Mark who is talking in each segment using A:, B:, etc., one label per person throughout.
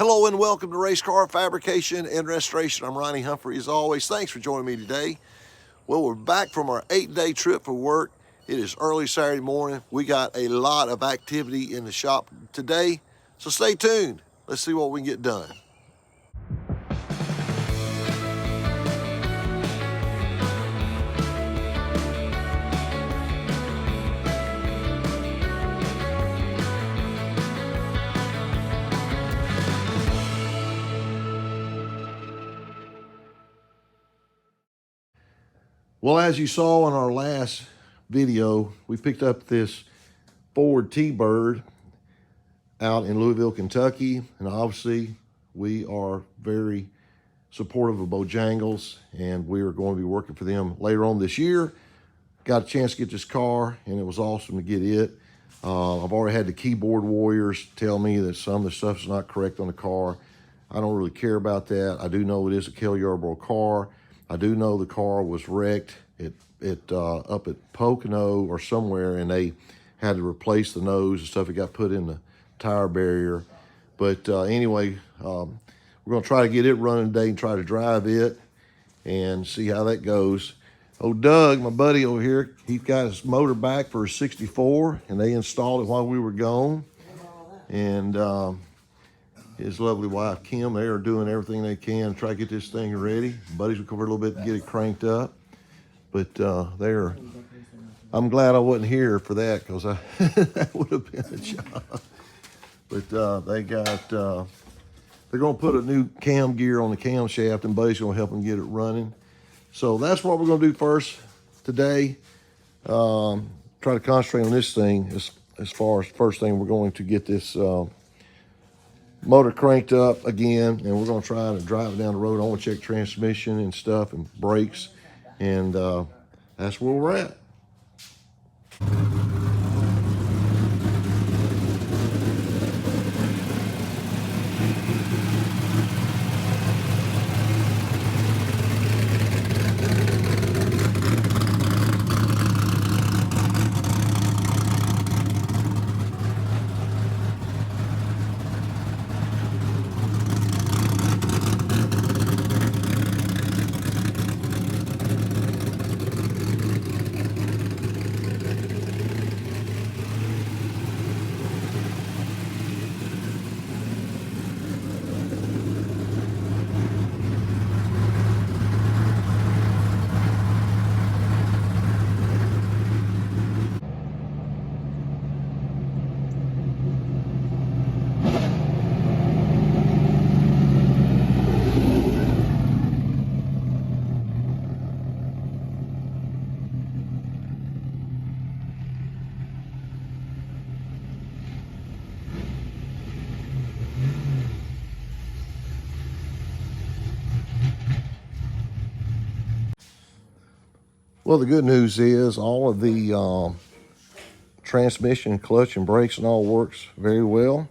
A: Hello and welcome to Race Car Fabrication and Restoration. I'm Ronnie Humphrey as always. Thanks for joining me today. Well, we're back from our 8-day trip for work. It is early Saturday morning. We got a lot of activity in the shop today, so stay tuned. Let's see what we can get done. Well, as you saw in our last video, we picked up this Ford T-Bird out in Louisville, Kentucky. And obviously we are very supportive of Bojangles, and we are going to be working for them later on this year. Got a chance to get this car, and it was awesome to get it. I've already had the keyboard warriors tell me that some of the stuff is not correct on the car. I don't really care about that. I do know it is a Kelly Yarborough car. I do know the car was wrecked up at Pocono or somewhere, and they had to replace the nose and stuff. It got put in the tire barrier. But anyway, we're going to try to get it running today and try to drive it and see how that goes. Oh, Doug, my buddy over here, he's got his motor back for his 64, and they installed it while we were gone. And his lovely wife, Kim, they are doing everything they can to try to get this thing ready. Buddies will come over a little bit and get it cranked up. But I'm glad I wasn't here for that, because that would have been a job. But they're going to put a new cam gear on the camshaft, and Buddy's going to help them get it running. So that's what we're going to do first today. Try to concentrate on this thing as far as first thing. We're going to get this motor cranked up again, and we're going to try to drive it down the road. I want to check transmission and stuff and brakes, and that's where we're at. Well, the good news is all of the transmission, clutch, and brakes and all works very well.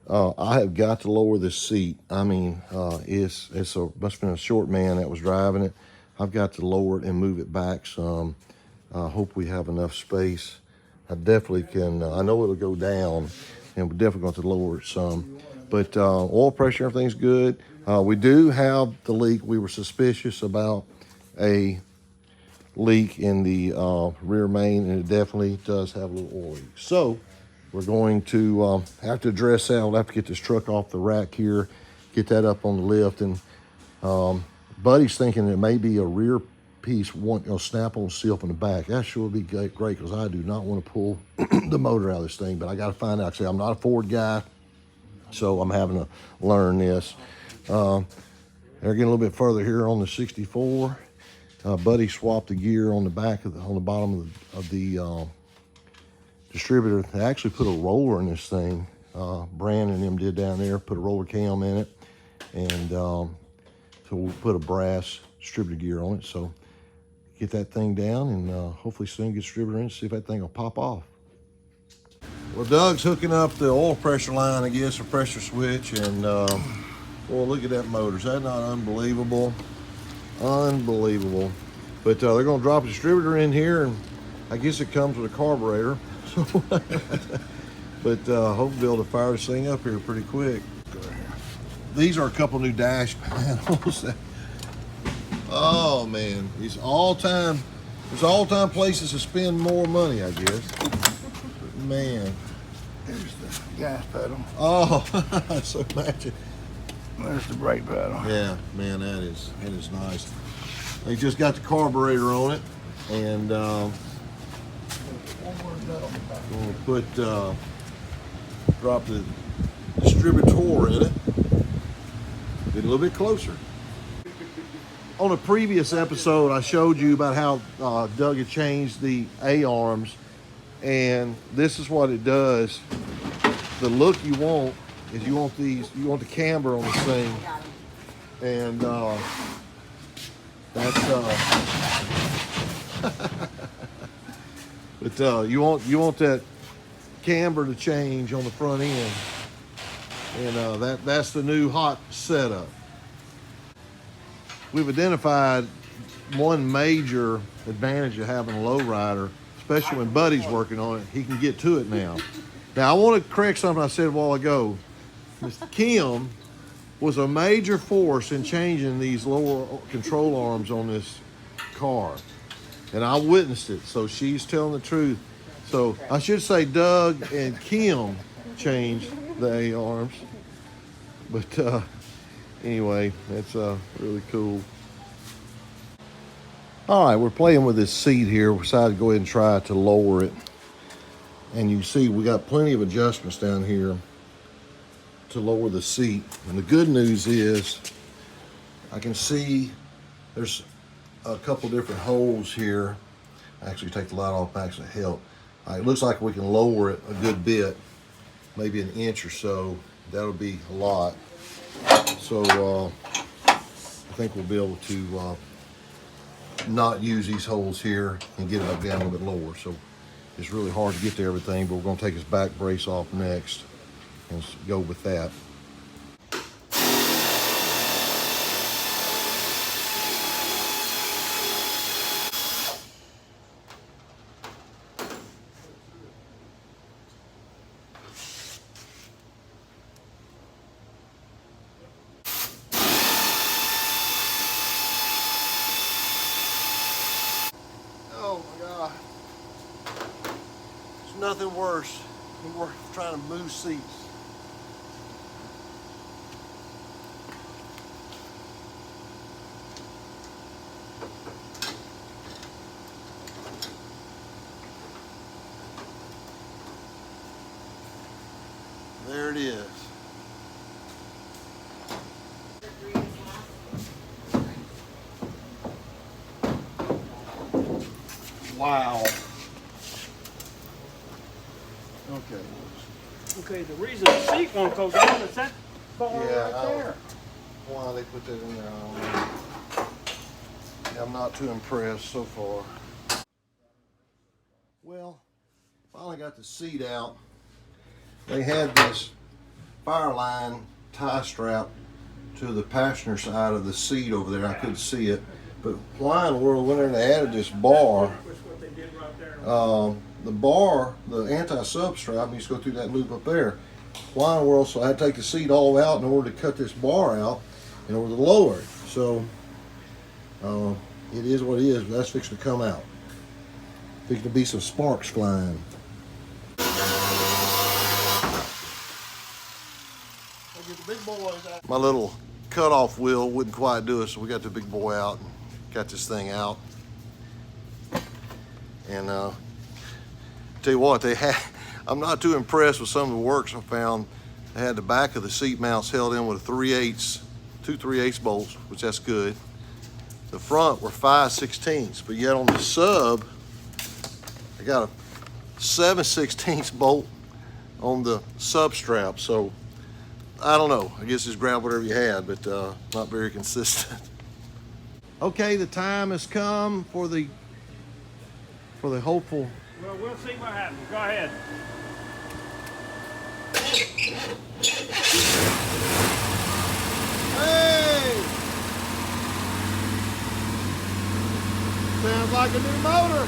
A: I have got to lower this seat. I mean, must have been a short man that was driving it. I've got to lower it and move it back some. I hope we have enough space. I definitely can. I know it'll go down, and we're definitely going to lower it some. But oil pressure, everything's good. We do have the leak. We were suspicious about a leak in the rear main, and it definitely does have a little oil leak. So we're going to have to address that. We'll have to get this truck off the rack here, get that up on the lift. And Buddy's thinking it may be a rear piece, snap-on seal from the back. That sure would be great, because I do not want to pull the motor out of this thing, but I got to find out. I'm not a Ford guy, so I'm having to learn this. They're getting a little bit further here on the 64. Buddy swapped the gear on the back on the bottom of the distributor. They actually put a roller in this thing. Brandon and them did down there, put a roller cam in it, and so we'll put a brass distributor gear on it. So get that thing down, and hopefully soon get distributor in, see if that thing will pop off. Well, Doug's hooking up the oil pressure line, I guess, a pressure switch, and well, look at that motor. Is that not unbelievable? Unbelievable. But they're going to drop a distributor in here, and I guess it comes with a carburetor. But hope to be able to fire this thing up here pretty quick. these are a couple new dash panels. Oh man, there's all-time places to spend more money, I guess. But man.
B: There's the gas pedal.
A: Oh, so imagine.
B: There's the brake pedal.
A: Yeah, man, that is nice. They just got the carburetor on it, and we'll put drop the distributor in it. Get a little bit closer. On a previous episode, I showed you about how Doug had changed the A-arms, and this is what it does. The look you want is you want the camber on this thing, and that's but you want that camber to change on the front end, and that's the new hot setup. We've identified one major advantage of having a lowrider, especially when Buddy's working on it. He can get to it now. Now, I want to correct something I said a while ago. Mr. Kim was a major force in changing these lower control arms on this car. And I witnessed it, so she's telling the truth. So I should say Doug and Kim changed the A-arms. But anyway, that's really cool. All right, we're playing with this seat here. We decided to go ahead and try to lower it. And you see we got plenty of adjustments down here to lower the seat. And the good news is I can see there's a couple different holes here. Actually take the light off, actually help. It looks like we can lower it a good bit, maybe an inch or so. That'll be a lot. So I think we'll be able to not use these holes here and get it up down a little bit lower. So it's really hard to get to everything, but we're going to take his back brace off next and go with that. Nothing worse than we're trying to move seats. There it is. Wow.
C: Okay, the reason the seat won't go down is that bar right there.
A: Why they put that in there, I don't know. Yeah, I'm not too impressed so far. Well, finally got the seat out. They had this Fireline tie strap to the passenger side of the seat over there. I couldn't see it, but why in the world went there and they added this bar? The bar, the anti-sub strap, needs to go through that loop up there. Why in the world? So I had to take the seat all the way out in order to cut this bar out in order to lower it. So it is what it is, but that's fixing to come out. Fixing to be some sparks flying. My little cutoff wheel wouldn't quite do it, so we got the big boy out and got this thing out. And tell you what, I'm not too impressed with some of the works I found. They had the back of the seat mounts held in with a 2 3/8 bolts, which that's good. The front were 5/16, but yet on the sub, I got a 7/16 bolt on the sub strap. So I don't know. I guess just grab whatever you had, but not very consistent. Okay, the time has come for the hopeful.
C: Well, we'll see what happens. Go ahead.
A: Hey! Sounds like a new motor.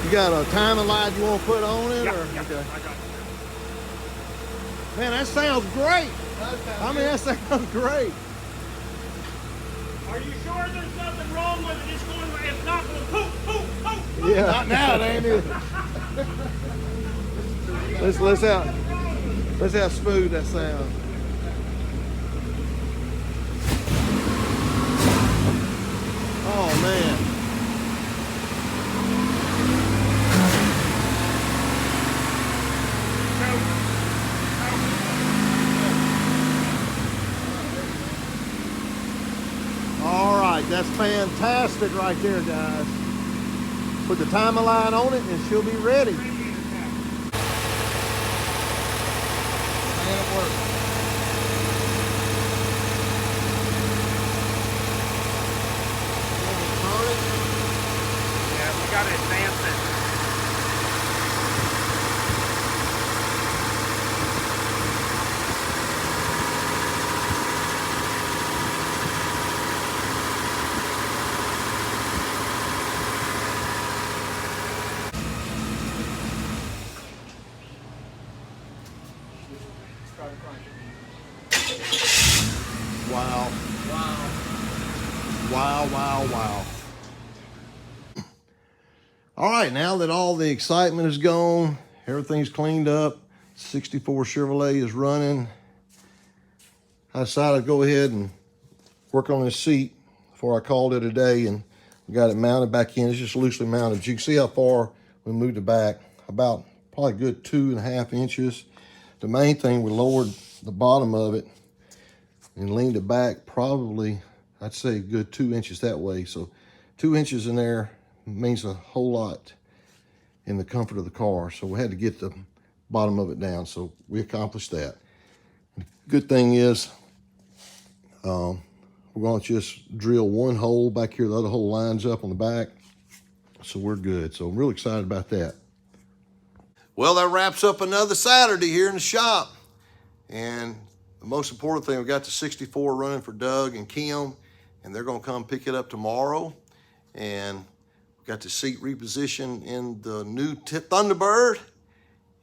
A: You got a timing light you want to put on it?
C: Yeah,
A: or?
C: yeah,
A: Okay.
C: I got it.
A: Man, that sounds great. I mean, that sounds great.
C: Are you sure there's nothing wrong with it? It's going, it's not going to poop, poop, poop, poop.
A: Yeah. Not now, it ain't it? let's see how smooth that sounds. Oh man. All right, that's fantastic right there, guys. Put the timing line on it and she'll be ready. Man, it works.
C: Yeah, we got to advance it.
A: Wow. Wow. Wow, wow, wow. All right, now that all the excitement is gone, everything's cleaned up, 64 Chevrolet is running, I decided to go ahead and work on this seat before I called it a day, and got it mounted back in. It's just loosely mounted. But you can see how far we moved it back, about probably a good 2.5 inches. The main thing, we lowered the bottom of it and leaned it back probably, I'd say a good 2 inches that way. So 2 inches in there means a whole lot in the comfort of the car. So we had to get the bottom of it down. So we accomplished that. Good thing is, we're going to just drill one hole back here. The other hole lines up on the back. So we're good. So I'm really excited about that. Well, that wraps up another Saturday here in the shop. And the most important thing, we got the 64 running for Doug and Kim, and they're going to come pick it up tomorrow. And we got the seat repositioned in the new Thunderbird,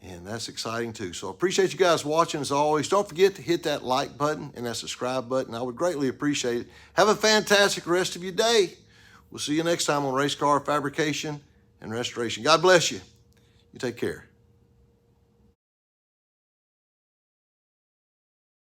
A: and that's exciting too. So I appreciate you guys watching as always. Don't forget to hit that like button and that subscribe button. I would greatly appreciate it. Have a fantastic rest of your day. We'll see you next time on Race Car Fabrication and Restoration. God bless you. You take care.